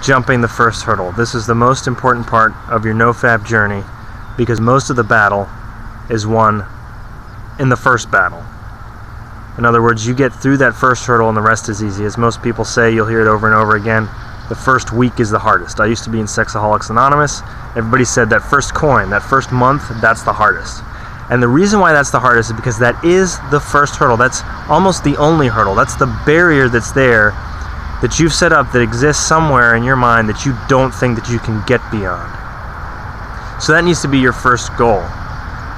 jumping the first hurdle. This is the most important part of your Nofap journey because most of the battle is won in the first battle. In other words, you get through that first hurdle and the rest is easy. As most people say, you'll hear it over and over again, the first week is the hardest. I used to be in Sexaholics Anonymous. Everybody said that first coin, that first month, that's the hardest. And the reason why that's the hardest is because that is the first hurdle. That's almost the only hurdle. That's the barrier that's there that you've set up that exists somewhere in your mind that you don't think that you can get beyond. So that needs to be your first goal,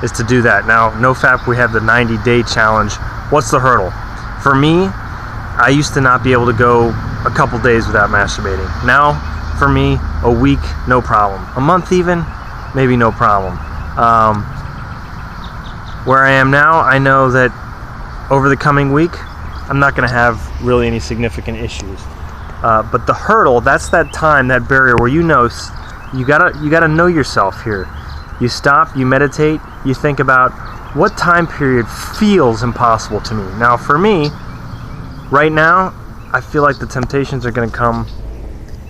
is to do that. Now, Nofap, we have the 90-day challenge. What's the hurdle? For me, I used to not be able to go a couple days without masturbating. Now, for me, a week, no problem. A month even, maybe no problem. Where I am now, I know that over the coming week, I'm not going to have really any significant issues. But the hurdle, that's that time, that barrier where you know you gotta know yourself here. You stop, you meditate, you think about what time period feels impossible to me. Now, for me, right now, I feel like the temptations are going to come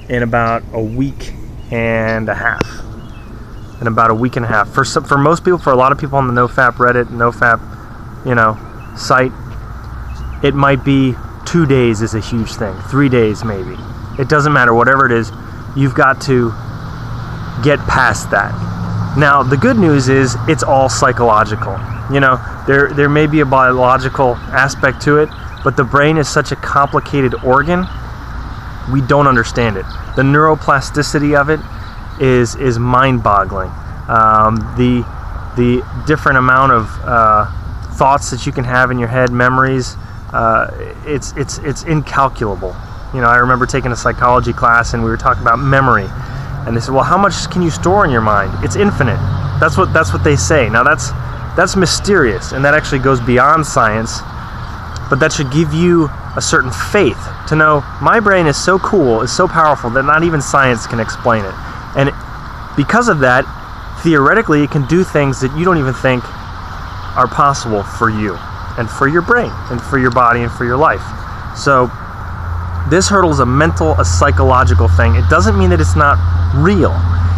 in about a week and a half. In about a week and a half. For most people, for a lot of people on the Nofap Reddit, Nofap, site, it might be 2 days is a huge thing. 3 days maybe. It doesn't matter. Whatever it is, you've got to get past that. Now, the good news is it's all psychological. There may be a biological aspect to it, but the brain is such a complicated organ, we don't understand it. The neuroplasticity of it is mind-boggling. The different amount of thoughts that you can have in your head, memories, it's incalculable. I remember taking a psychology class and we were talking about memory, and they said, well, how much can you store in your mind? It's infinite. That's what they say. Now that's mysterious, and that actually goes beyond science, but that should give you a certain faith to know my brain is so cool, is so powerful that not even science can explain it. And because of that, theoretically, it can do things that you don't even think are possible for you and for your brain and for your body and for your life. So this hurdle is a psychological thing. It doesn't mean that it's not real.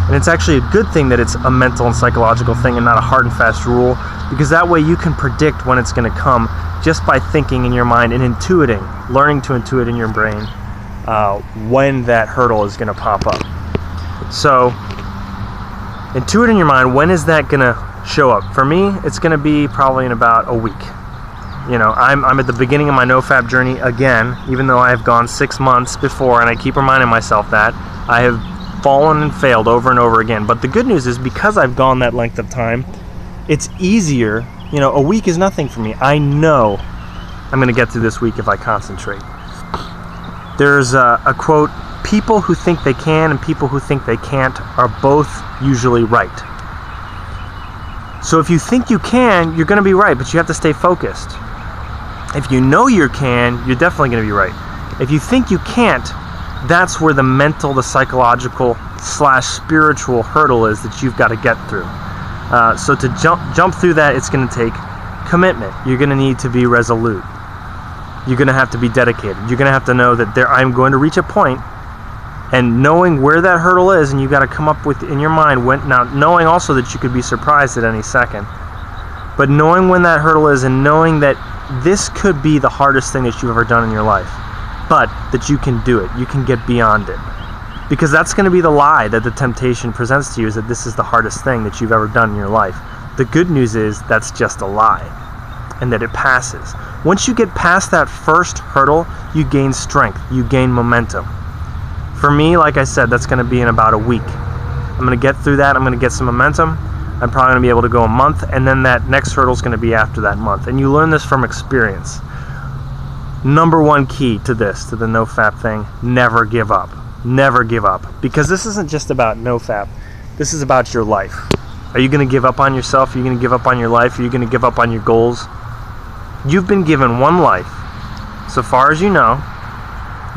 And it's actually a good thing that it's a mental and psychological thing and not a hard and fast rule, because that way you can predict when it's going to come just by thinking in your mind and learning to intuit in your brain when that hurdle is going to pop up. So intuit in your mind, when is that going to show up? For me, it's going to be probably in about a week. I'm at the beginning of my Nofap journey again, even though I have gone 6 months before, and I keep reminding myself that. I have fallen and failed over and over again. But the good news is, because I've gone that length of time, it's easier. A week is nothing for me. I know I'm going to get through this week if I concentrate. There's a quote, people who think they can and people who think they can't are both usually right. So if you think you can, you're going to be right, but you have to stay focused. If you know you can, you're definitely going to be right. If you think you can't, that's where the mental, the psychological / spiritual hurdle is that you've got to get through. So to jump through that, it's going to take commitment. You're going to need to be resolute. You're going to have to be dedicated. You're going to have to know that I'm going to reach a point, and knowing where that hurdle is, and you've got to come up with in your mind knowing also that you could be surprised at any second, but knowing when that hurdle is and knowing that this could be the hardest thing that you've ever done in your life, but that you can do it, you can get beyond it. Because that's going to be the lie that the temptation presents to you, is that this is the hardest thing that you've ever done in your life. The good news is that's just a lie, and that it passes. Once you get past that first hurdle, you gain strength, you gain momentum. For me, like I said, that's going to be in about a week. I'm going to get through that, I'm going to get some momentum. I'm probably going to be able to go a month, and then that next hurdle is going to be after that month. And you learn this from experience. Number one key to the Nofap thing, never give up. Never give up. Because this isn't just about Nofap. This is about your life. Are you going to give up on yourself? Are you going to give up on your life? Are you going to give up on your goals? You've been given one life. So far as you know,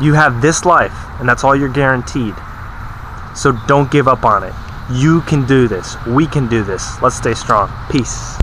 you have this life, and that's all you're guaranteed. So don't give up on it. You can do this. We can do this. Let's stay strong. Peace.